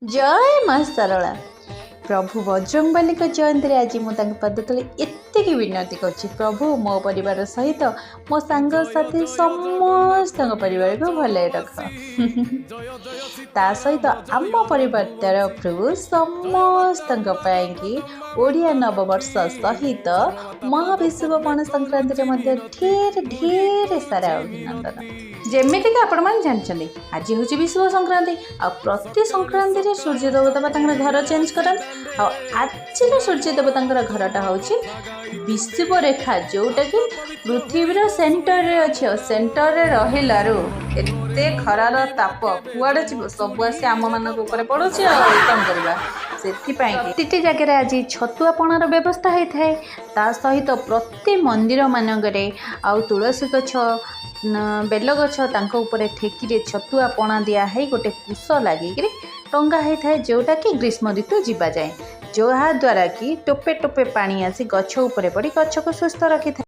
जय माँ सरला प्रभु बजरंगबली जयंती आज मुझे पद तले एतिक विनती कर प्रभु मो परिवार सहित मो सांगसाथी समस्त परिवार को भल रख ता सहित आम परिवार तरफ समस्त ओडिया नववर्ष सहित महाविश्व संक्रांति ढेर ढेर सारा अभिनंदन। जमीक आपण मैंने जानते आज हूँ विश्व संक्रांति आ प्रति संक्रांति सूर्य देवता घर चेंज करन आज सूर्य देवता घरटा हूँ विश्व रेखा जोटा कि पृथ्वीर सेंटर रे अच्छे सेंटर रे रहिलारू एते खरार ताप कुआड़े जीव सब आसी आम मान पड़ों कम करवा से जगह आज छतुआ पणार व्यवस्था होता है ता सहित प्रति मंदिर मानकरे आ तुलसी गछ बेल गछ ठेकी छतुआ पणा दिहे गोटे कुश लगिक टंगा होता है जोटा कि ग्रीष्म ऋतु जीवा जाए जहा द्वारा कि टोपे टोपे पानी आसी गछ उपरे पड़ी गछ को सुस्थ रखी था।